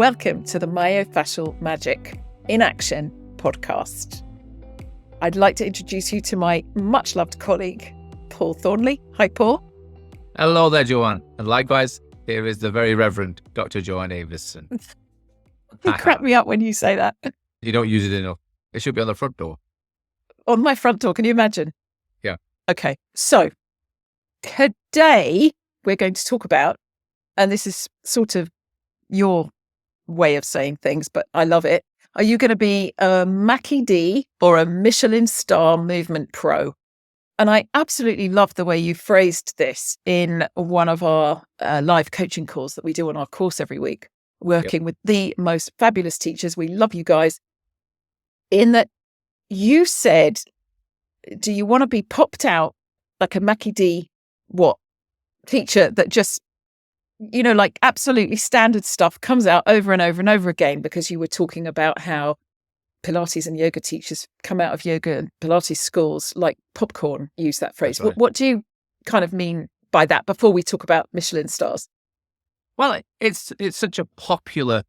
Welcome to the Myofascial Magic in Action podcast. I'd like to introduce you to my much loved colleague, Paul Thornley. Hi, Paul. Hello there, Joanne. And likewise, here is the very Reverend Dr. Joanne Avison. You crack me up when you say that. You don't use it enough. It should be on the front door. On my front door, can you imagine? Yeah. Okay, so today we're going to talk about, and this is sort of your way of saying things, but I love it. Are you going to be a Mackie D or a Michelin Star movement pro? And I absolutely love the way you phrased this in one of our live coaching calls that we do on our course every week, working with the most fabulous teachers. We love you guys. In that you said, do you want to be popped out like a Mackie D, teacher that just, like absolutely standard stuff comes out over and over and over again, because you were talking about how Pilates and yoga teachers come out of yoga and Pilates schools like popcorn, use that phrase. Right. What do you kind of mean by that before we talk about Michelin stars? Well, it's such a popular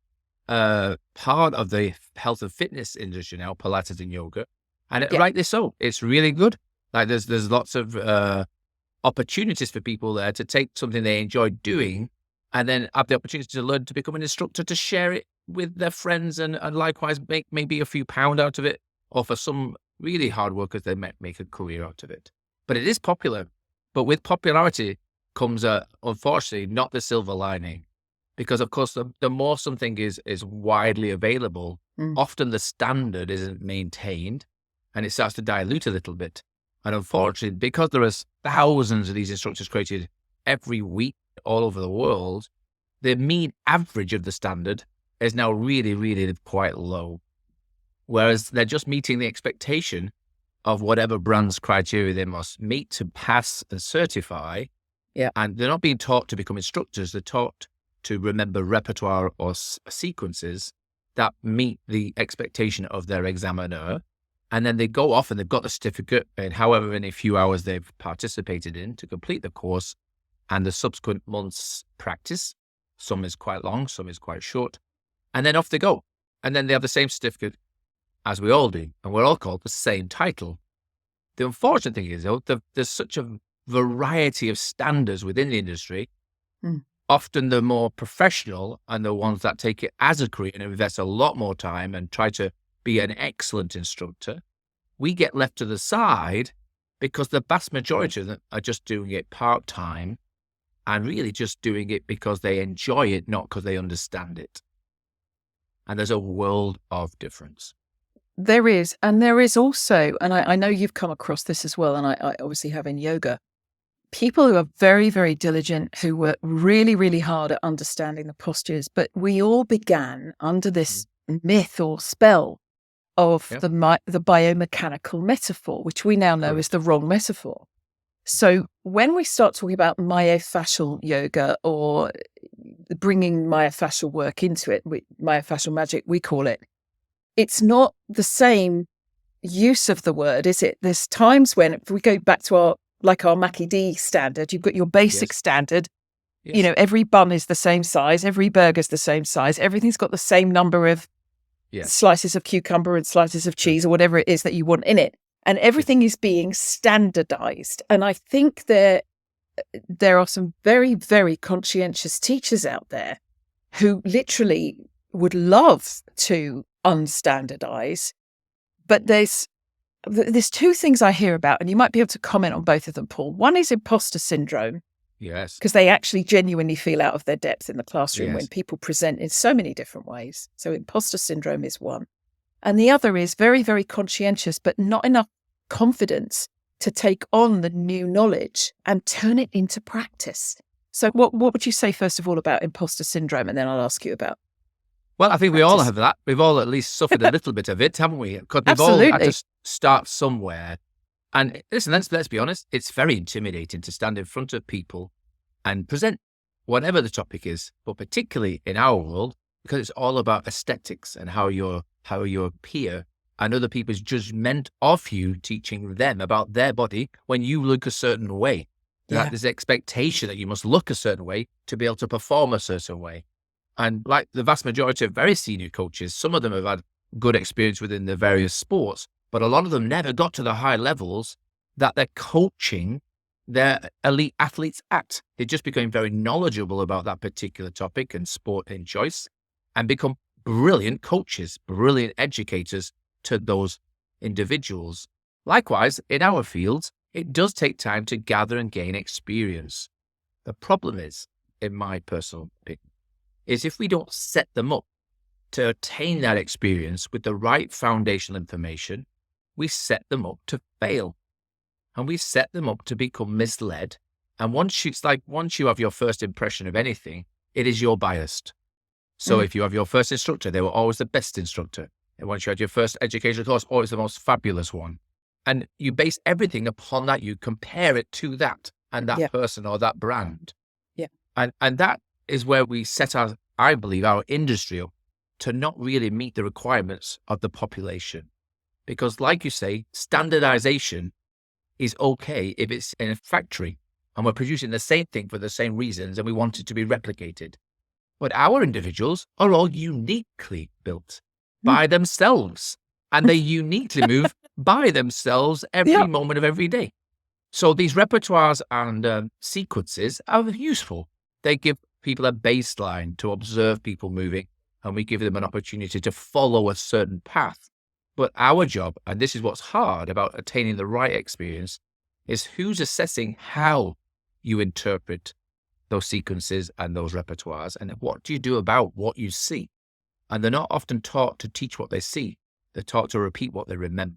part of the health and fitness industry now, Pilates and yoga. And rightly so. It's really good. Like there's lots of opportunities for people there to take something they enjoy doing and then have the opportunity to learn to become an instructor, to share it with their friends and likewise make maybe a few pound out of it, or for some really hard workers, they might make a career out of it. But it is popular. But with popularity comes, unfortunately, not the silver lining. Because, of course, the more something is widely available, often the standard isn't maintained and it starts to dilute a little bit. And unfortunately, because there are thousands of these instructors created every week all over the world, the mean average of the standard is now really, really quite low. Whereas they're just meeting the expectation of whatever brand's criteria they must meet to pass and certify. Yeah. And they're not being taught to become instructors. They're taught to remember repertoire or sequences that meet the expectation of their examiner. And then they go off and they've got the certificate in however many few hours they've participated in to complete the course and the subsequent months practice. Some is quite long, some is quite short. And then off they go. And then they have the same certificate as we all do. And we're all called the same title. The unfortunate thing is, though, there's such a variety of standards within the industry. Often the more professional and the ones that take it as a career and invest a lot more time and try to be an excellent instructor, we get left to the side because the vast majority of them are just doing it part-time and really just doing it because they enjoy it, not because they understand it. And there's a world of difference. There is. And there is also, and I know you've come across this as well, and I obviously have in yoga, people who are very, very diligent, who work really, really hard at understanding the postures. But we all began under this myth or spell of the biomechanical metaphor, which we now know is the wrong metaphor. So when we start talking about myofascial yoga or bringing myofascial work into it, myofascial magic, we call it, it's not the same use of the word, is it? There's times when, if we go back to our Mackie D standard, you've got your basic standard. Yes. Every bun is the same size, every burger's the same size, everything's got the same number of slices of cucumber and slices of cheese or whatever it is that you want in it. And everything is being standardized. And I think there are some very, very conscientious teachers out there who literally would love to unstandardize. But there's two things I hear about, and you might be able to comment on both of them, Paul. One is imposter syndrome. Yes. Because they actually genuinely feel out of their depth in the classroom when people present in so many different ways. So imposter syndrome is one. And the other is very, very conscientious, but not enough confidence to take on the new knowledge and turn it into practice. So what would you say, first of all, about imposter syndrome? And then I'll ask you about. Well, I think we all have that. We've all at least suffered a little bit of it, haven't we? Because we've all had to start somewhere. And listen, let's be honest, it's very intimidating to stand in front of people and present whatever the topic is, but particularly in our world, because it's all about aesthetics and how your peer and other people's judgment of you teaching them about their body when you look a certain way. That there's expectation that you must look a certain way to be able to perform a certain way. And like the vast majority of very senior coaches, some of them have had good experience within the various sports, but a lot of them never got to the high levels that they're coaching their elite athletes at. They just become very knowledgeable about that particular topic and sport in choice and become brilliant coaches, brilliant educators to those individuals. Likewise, in our fields, it does take time to gather and gain experience. The problem is, in my personal opinion, is if we don't set them up to attain that experience with the right foundational information, we set them up to fail. And we set them up to become misled. And once you have your first impression of anything, it is your biased. So if you have your first instructor, they were always the best instructor. And once you had your first educational course, always the most fabulous one. And you base everything upon that. You compare it to that and that person or that brand. Yeah. And that is where we set I believe, our industry up to not really meet the requirements of the population. Because like you say, standardization is okay if it's in a factory and we're producing the same thing for the same reasons and we want it to be replicated. But our individuals are all uniquely built by themselves, and they uniquely move by themselves every moment of every day. So these repertoires and sequences are useful. They give people a baseline to observe people moving, and we give them an opportunity to follow a certain path. But our job, and this is what's hard about attaining the right experience, is who's assessing how you interpret those sequences and those repertoires, and what do you do about what you see? And they're not often taught to teach what they see. They're taught to repeat what they remember.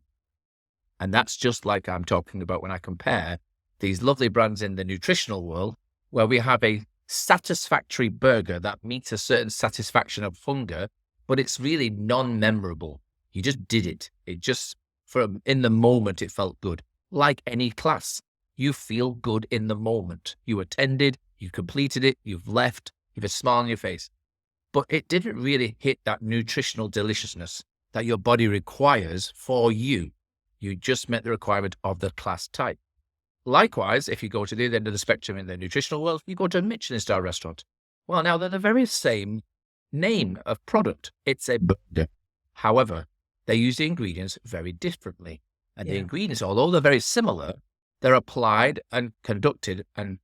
And that's just like I'm talking about when I compare these lovely brands in the nutritional world, where we have a satisfactory burger that meets a certain satisfaction of hunger, but it's really non-memorable. You just did it. It just, in the moment, it felt good. Like any class, you feel good in the moment. You attended, you completed it, you've left, you have a smile on your face. But it didn't really hit that nutritional deliciousness that your body requires for you. You just met the requirement of the class type. Likewise, if you go to the other end of the spectrum in the nutritional world, you go to a Michelin Star restaurant. Well, now they're the very same name of product. It's a burger. However, they use the ingredients very differently. And the ingredients, although they're very similar, they're applied and conducted and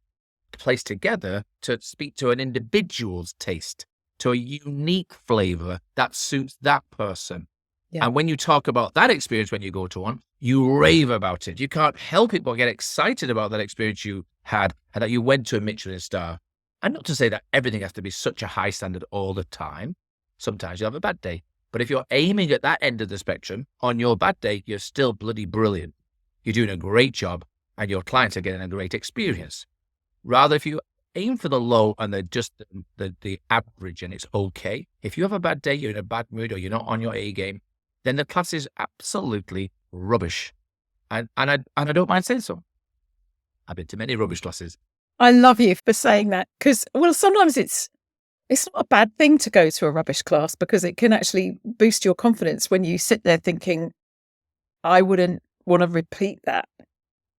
placed together to speak to an individual's taste, to a unique flavor that suits that person. Yeah. And when you talk about that experience, when you go to one, you rave about it. You can't help it but get excited about that experience you had and that you went to a Michelin Star. And not to say that everything has to be such a high standard all the time. Sometimes you have a bad day. But if you're aiming at that end of the spectrum, on your bad day, you're still bloody brilliant. You're doing a great job and your clients are getting a great experience. Rather, if you aim for the low and they're just the average and it's okay. If you have a bad day, you're in a bad mood or you're not on your A game, then the class is absolutely rubbish. And I don't mind saying so. I've been to many rubbish classes. I love you for saying that because, well, sometimes it's not a bad thing to go to a rubbish class because it can actually boost your confidence when you sit there thinking, I wouldn't want to repeat that.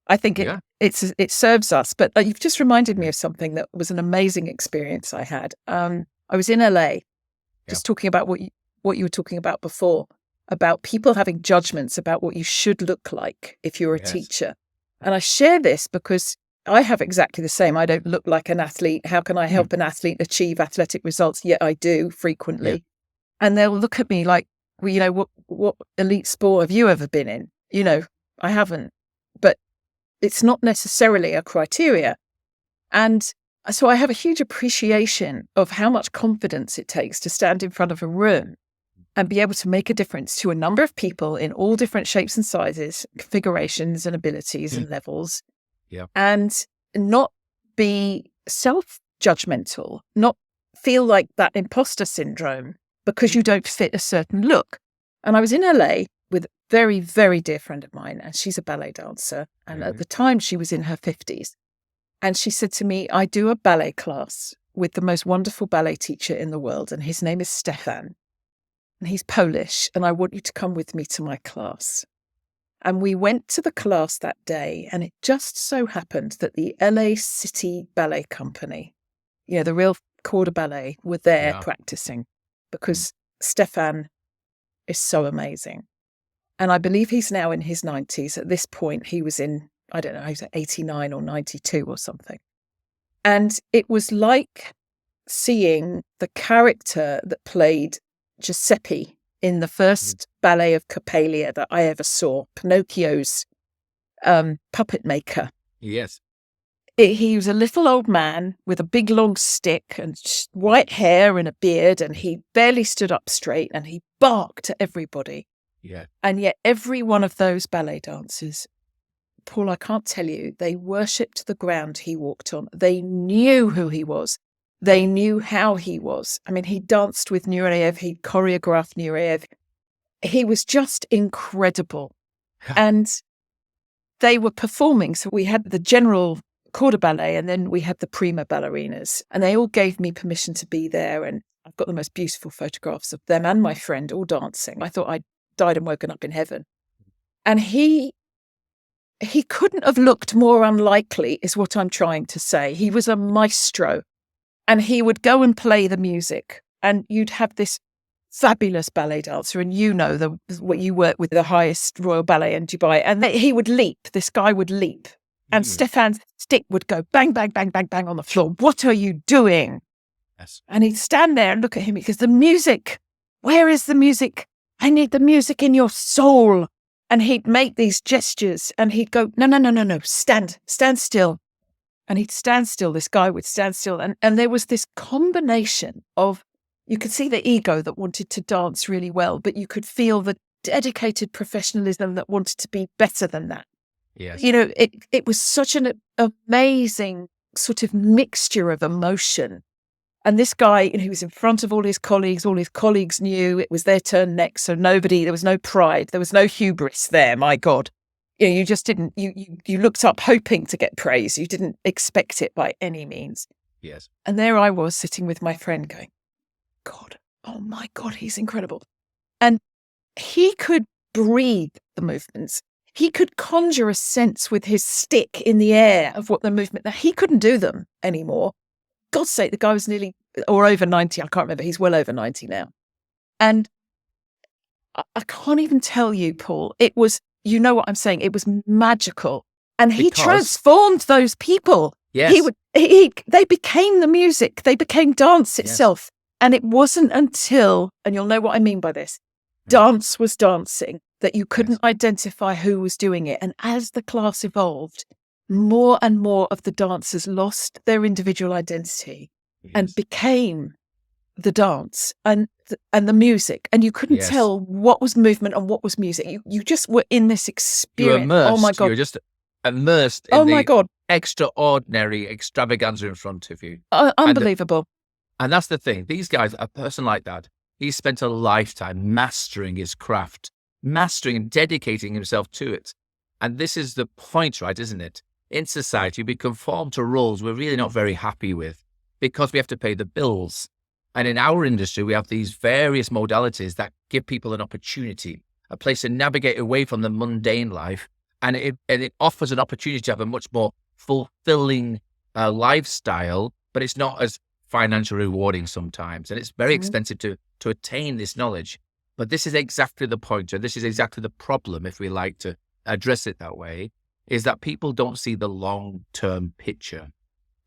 I think it serves us. But you've just reminded me of something that was an amazing experience I had. I was in LA, just talking about what you were talking about before, about people having judgments about what you should look like if you're a teacher. And I share this because I have exactly the same. I don't look like an athlete. How can I help an athlete achieve athletic results? Yet I do frequently. Yeah. And they'll look at me like, well, what elite sport have you ever been in? I haven't. But it's not necessarily a criteria. And so I have a huge appreciation of how much confidence it takes to stand in front of a room and be able to make a difference to a number of people in all different shapes and sizes, configurations and abilities and levels. Yeah. And not be self-judgmental, not feel like that imposter syndrome because you don't fit a certain look. And I was in LA with a very, very dear friend of mine, and she's a ballet dancer. And at the time, she was in her 50s. And she said to me, I do a ballet class with the most wonderful ballet teacher in the world, and his name is Stefan. And he's Polish, and I want you to come with me to my class. And we went to the class that day, and it just so happened that the LA City Ballet Company, the real corps de ballet were there Yeah. practicing because Stefan is so amazing. And I believe he's now in his 90s. At this point, he was in, I don't know, he was 89 or 92 or something. And it was like seeing the character that played Giuseppe in the first ballet of Coppelia that I ever saw, Pinocchio's puppet maker. Yes. He was a little old man with a big long stick and white hair and a beard, and he barely stood up straight, and he barked at everybody. Yeah. And yet every one of those ballet dancers, Paul, I can't tell you, they worshipped the ground he walked on. They knew who he was. They knew how he was. I mean, he danced with Nureyev. He choreographed Nureyev. He was just incredible. And they were performing. So we had the general corps de ballet, and then we had the prima ballerinas. And they all gave me permission to be there. And I've got the most beautiful photographs of them and my friend all dancing. I thought I'd died and woken up in heaven. And he couldn't have looked more unlikely, is what I'm trying to say. He was a maestro, and he would go and play the music, and you'd have this fabulous ballet dancer, and what you work with the highest Royal Ballet in Dubai, and he would leap. This guy would leap, and Stefan's stick would go bang, bang, bang, bang, bang on the floor. What are you doing? Yes. And he'd stand there and look at him because the music, where is the music? I need the music in your soul. And he'd make these gestures and he'd go, no, stand still. And he'd stand still. This guy would stand still. And there was this combination of, you could see the ego that wanted to dance really well, but you could feel the dedicated professionalism that wanted to be better than that. Yes. You know, it was such an amazing sort of mixture of emotion. And this guy, he was in front of all his colleagues knew it was their turn next. So there was no pride. There was no hubris there. My God. You just didn't, you looked up hoping to get praise. You didn't expect it by any means. Yes. And there I was sitting with my friend going, God, oh my God, he's incredible. And he could breathe the movements. He could conjure a sense with his stick in the air of what the movement, that he couldn't do them anymore. God's sake, the guy was nearly, or over 90, I can't remember, he's well over 90 now. And I can't even tell you, Paul, it was, you know what I'm saying, it was magical. And he transformed those people. Yes. They became the music, they became dance itself. And it wasn't until, and you'll know what I mean by this, dance was dancing, that you couldn't identify who was doing it. And as the class evolved, more and more of the dancers lost their individual identity and became the dance and the music. And you couldn't tell what was movement and what was music. You just were in this experience. Immersed. Oh my God. You're just immersed in my God. Extraordinary extravaganza in front of you. Unbelievable. And that's the thing. These guys, a person like that, he spent a lifetime mastering his craft, mastering and dedicating himself to it. And this is the point, right, isn't it? In society, we conform to roles we're really not very happy with because we have to pay the bills. And in our industry, we have these various modalities that give people an opportunity, a place to navigate away from the mundane life. And it offers an opportunity to have a much more fulfilling lifestyle, but it's not as financially rewarding sometimes. And it's very expensive to attain this knowledge. But this is exactly the point, or this is exactly the problem, if we like to address it that way, is that people don't see the long-term picture.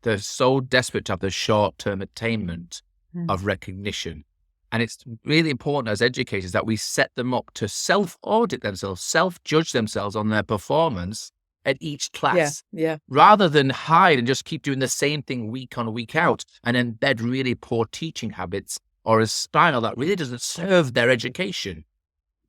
They're so desperate to have the short-term attainment of recognition. And it's really important as educators that we set them up to self-audit themselves, self-judge themselves on their performance at each class, rather than hide and just keep doing the same thing week on, week out, and embed really poor teaching habits or a style that really doesn't serve their education.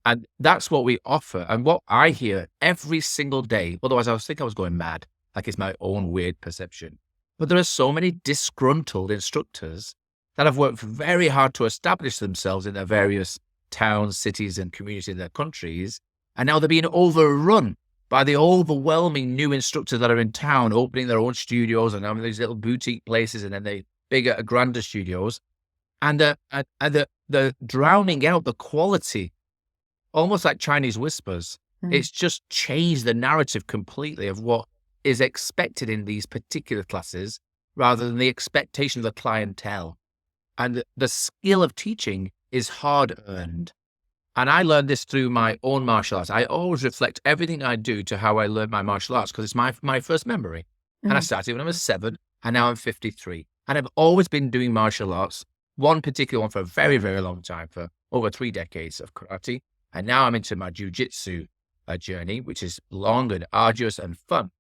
And that's what we offer. And what I hear every single day, otherwise I was going mad, like it's my own weird perception. But there are so many disgruntled instructors that have worked very hard to establish themselves in their various towns, cities, and communities in their countries. And now they're being overrun by the overwhelming new instructors that are in town, opening their own studios and having these little boutique places and then they bigger, grander studios. And they're drowning out the quality, almost like Chinese whispers. It's just changed the narrative completely of what is expected in these particular classes rather than the expectation of the clientele. And the skill of teaching is hard earned. And I learned this through my own martial arts. I always reflect everything I do to how I learned my martial arts because it's my first memory. And I started when I was 7 and now I'm 53. And I've always been doing martial arts, one particular one for a very, very long time, for over 3 decades of karate. And now I'm into my jiu-jitsu journey, which is long and arduous and fun.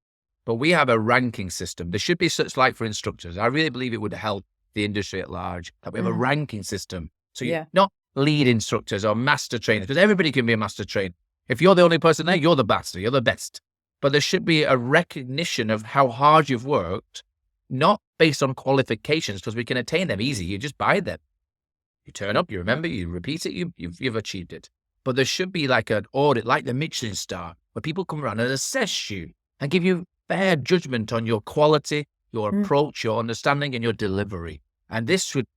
But we have a ranking system. There should be such like for instructors. I really believe it would help the industry at large, that we have a ranking system. So you're not lead instructors or master trainers, because everybody can be a master trainer. If you're the only person there, you're the master, you're the best. But there should be a recognition of how hard you've worked, not based on qualifications, because we can attain them easy. You just buy them. You turn up, you remember, you repeat it, you've achieved it. But there should be like an audit, like the Michelin Star, where people come around and assess you and give you fair judgment on your quality, your approach, your understanding, and your delivery. And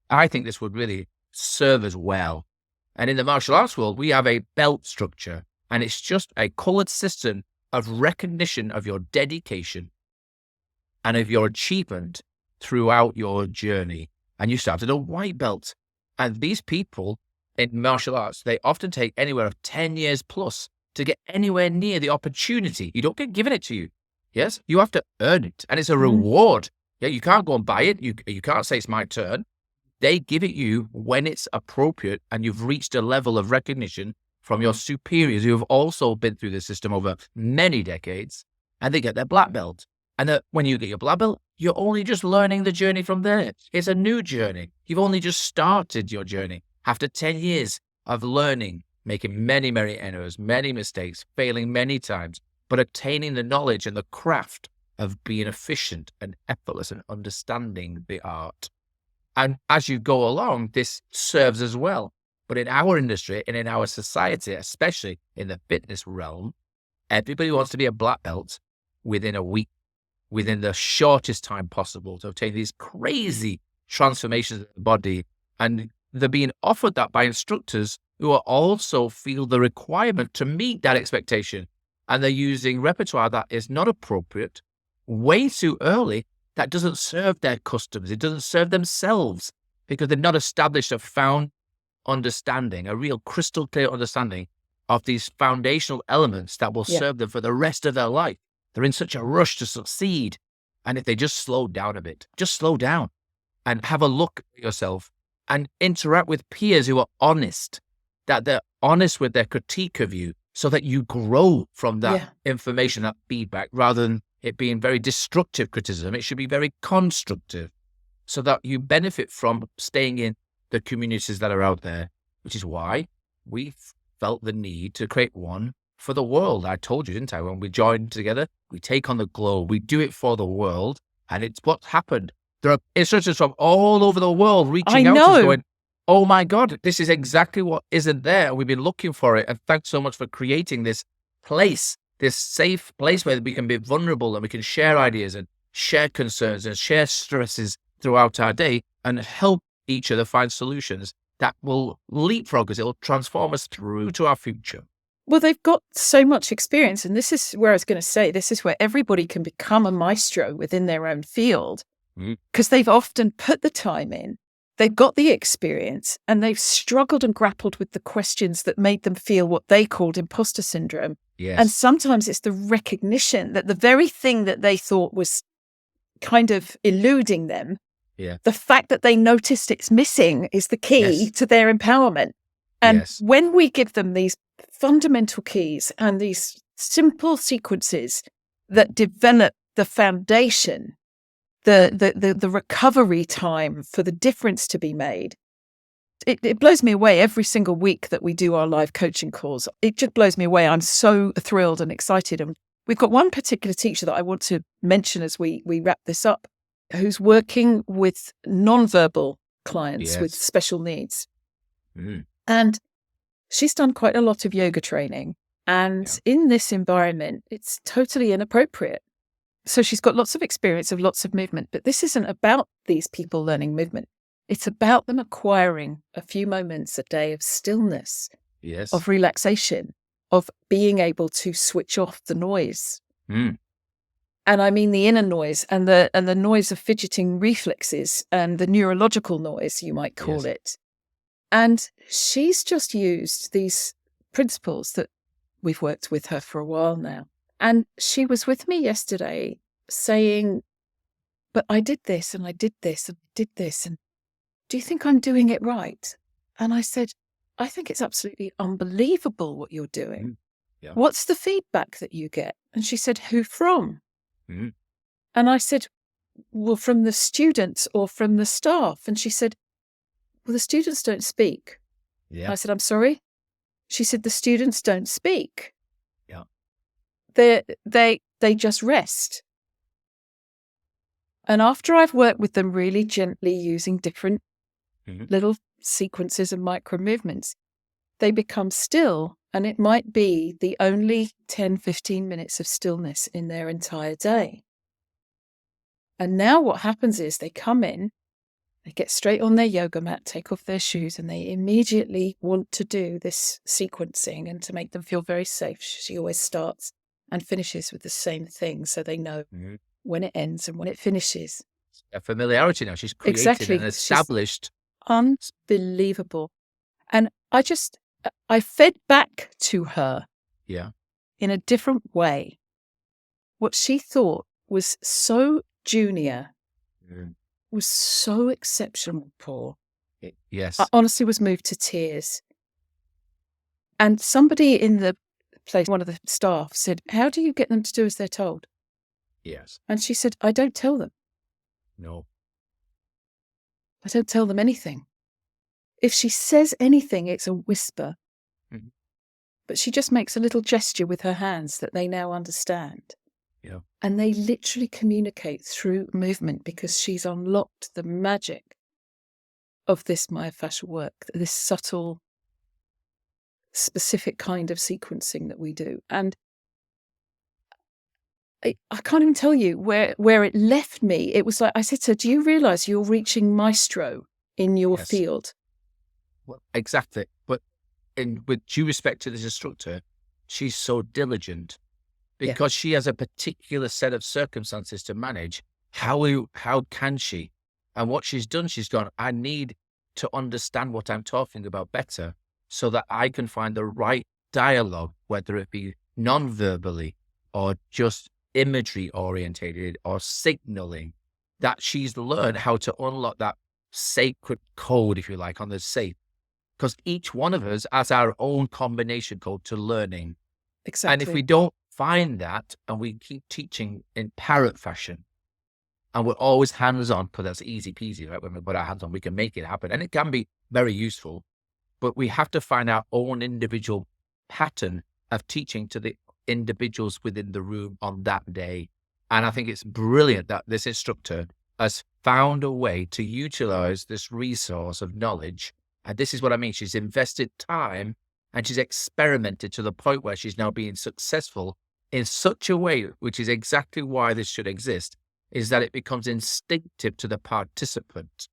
I think this would really serve us well. And in the martial arts world, we have a belt structure, and it's just a colored system of recognition of your dedication and of your achievement throughout your journey. And you started a white belt. And these people in martial arts, they often take anywhere of 10 years plus to get anywhere near the opportunity. You don't get given it to you. Yes, you have to earn it. And it's a reward. Yeah, you can't go and buy it. You can't say it's my turn. They give it you when it's appropriate and you've reached a level of recognition from your superiors who have also been through the system over many decades, and they get their black belt. And when you get your black belt, you're only just learning the journey from there. It's a new journey. You've only just started your journey after 10 years of learning, making many, many errors, many mistakes, failing many times, but attaining the knowledge and the craft of being efficient and effortless and understanding the art. And as you go along, this serves as well. But in our industry and in our society, especially in the fitness realm, everybody wants to be a black belt within a week, within the shortest time possible, to obtain these crazy transformations of the body. And they're being offered that by instructors who are also feel the requirement to meet that expectation. And they're using repertoire that is not appropriate way too early, that doesn't serve their customers. It doesn't serve themselves because they've not established a found understanding, a real crystal clear understanding of these foundational elements that will serve them for the rest of their life. They're in such a rush to succeed. And if they just slow down a bit, just slow down and have a look at yourself and interact with peers who are honest, that they're honest with their critique of you so that you grow from that information, that feedback, rather than it being very destructive criticism. It should be very constructive so that you benefit from staying in the communities that are out there, which is why we felt the need to create one for the world. I told you, didn't I? When we joined together, we take on the globe, we do it for the world. And it's what's happened. There are instructors from all over the world reaching out to us going, oh my God, this is exactly what isn't there. We've been looking for it. And thanks so much for creating this place, this safe place where we can be vulnerable and we can share ideas and share concerns and share stresses throughout our day and help each other find solutions that will leapfrog us. It will transform us through to our future. Well, they've got so much experience. And this is where I was going to say, this is where everybody can become a maestro within their own field because they've often put the time in. They've got the experience and they've struggled and grappled with the questions that made them feel what they called imposter syndrome. Yes. And sometimes it's the recognition that the very thing that they thought was kind of eluding them, the fact that they noticed it's missing is the key to their empowerment. And when we give them these fundamental keys and these simple sequences that develop the foundation, the recovery time for the difference to be made, it blows me away every single week that we do our live coaching calls. It just blows me away. I'm so thrilled and excited. And we've got one particular teacher that I want to mention as we wrap this up, who's working with nonverbal clients with special needs. And she's done quite a lot of yoga training. And in this environment, it's totally inappropriate. So she's got lots of experience of lots of movement, but this isn't about these people learning movement. It's about them acquiring a few moments a day of stillness, of relaxation, of being able to switch off the noise. And I mean the inner noise and the noise of fidgeting reflexes and the neurological noise, you might call it. And she's just used these principles that we've worked with her for a while now. And she was with me yesterday saying, but I did this and I did this and I did this. And do you think I'm doing it right? And I said, I think it's absolutely unbelievable what you're doing. Yeah. What's the feedback that you get? And she said, who from? Mm. And I said, well, from the students or from the staff. And she said, well, the students don't speak. Yeah. I said, I'm sorry? She said, the students don't speak. Yeah. They just rest. And after I've worked with them really gently using different little sequences and micro movements, they become still. And it might be the only 10, 15 minutes of stillness in their entire day. And now what happens is they come in, they get straight on their yoga mat, take off their shoes, and they immediately want to do this sequencing. And to make them feel very safe, she always starts and finishes with the same thing, so they know when it ends and when it finishes. A familiarity now. She's created and established. She's unbelievable. And I fed back to her in a different way what she thought was so junior, was so exceptional, Paul. Yes. I honestly was moved to tears. And somebody in the place, one of the staff, said, how do you get them to do as they're told? Yes. And she said, I don't tell them. No. I don't tell them anything. If she says anything, it's a whisper. But she just makes a little gesture with her hands that they now understand. Yeah. And they literally communicate through movement because she's unlocked the magic of this myofascial work, this subtle, specific kind of sequencing that we do. And I can't even tell you where it left me. It was like, I said to her, do you realise you're reaching Maestro in your field? Well, exactly. But with due respect to this instructor, she's so diligent because she has a particular set of circumstances to manage. How can she? And what she's done, she's gone, I need to understand what I'm talking about better so that I can find the right dialogue, whether it be non-verbally or just imagery orientated or signaling, that she's learned how to unlock that sacred code, if you like, on the safe. Because each one of us has our own combination code to learning. Exactly. And if we don't find that and we keep teaching in parrot fashion, and we're always hands-on, because that's easy peasy, right? When we put our hands on, we can make it happen. And it can be very useful, but we have to find our own individual pattern of teaching to the individuals within the room on that day. And I think it's brilliant that this instructor has found a way to utilize this resource of knowledge. And this is what I mean. She's invested time and she's experimented to the point where she's now being successful in such a way, which is exactly why this should exist, is that it becomes instinctive to the participant.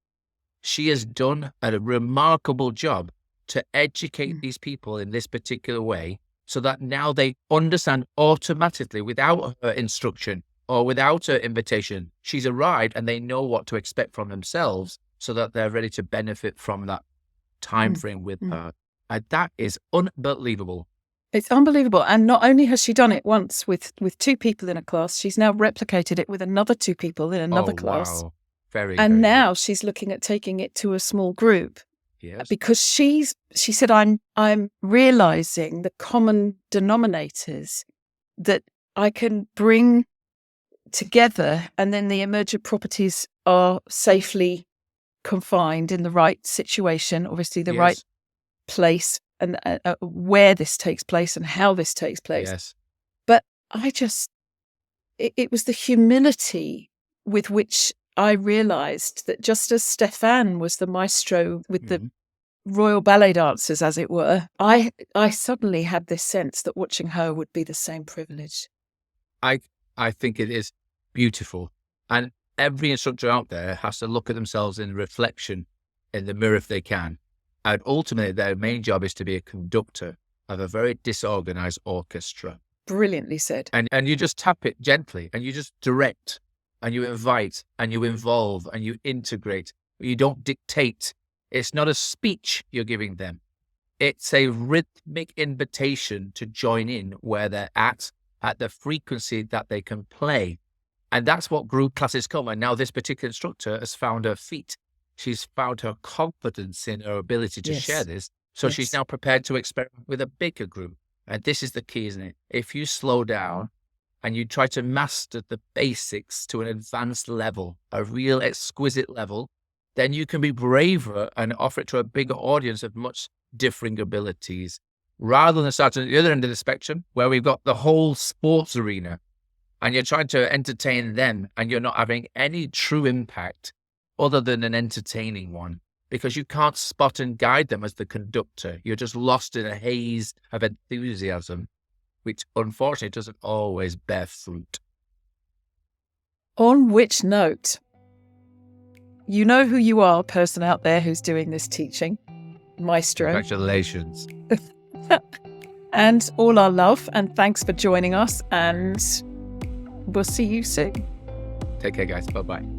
She has done a remarkable job to educate these people in this particular way so that now they understand automatically without her instruction or without her invitation. She's arrived and they know what to expect from themselves so that they're ready to benefit from that time frame with her. And that is unbelievable. It's unbelievable. And not only has she done it once with two people in a class, she's now replicated it with another two people in another class. Wow. Very now good. she's looking at taking it to a small group. Yes. Because she said, I'm realizing the common denominators that I can bring together, and then the emergent properties are safely confined in the right situation, obviously the right place, and where this takes place and how this takes place. Yes. But it was the humility with which I realized that just as Stefan was the maestro with the royal ballet dancers, as it were, I suddenly had this sense that watching her would be the same privilege. I think it is beautiful. And every instructor out there has to look at themselves in reflection in the mirror if they can. And ultimately, their main job is to be a conductor of a very disorganized orchestra. Brilliantly said. And you just tap it gently, and you just direct, and you invite, and you involve, and you integrate. You don't dictate. It's not a speech you're giving them. It's a rhythmic invitation to join in where they're at the frequency that they can play. And that's what group classes come. And now this particular instructor has found her feet. She's found her confidence in her ability to share this. So she's now prepared to experiment with a bigger group. And this is the key, isn't it? If you slow down and you try to master the basics to an advanced level, a real exquisite level, then you can be braver and offer it to a bigger audience of much differing abilities, rather than starting at the other end of the spectrum where we've got the whole sports arena and you're trying to entertain them and you're not having any true impact other than an entertaining one, because you can't spot and guide them as the conductor. You're just lost in a haze of enthusiasm, which unfortunately doesn't always bear fruit. On which note, you know who you are, person out there who's doing this teaching. Maestro. Congratulations. And all our love, and thanks for joining us, and we'll see you soon. Take care, guys. Bye-bye.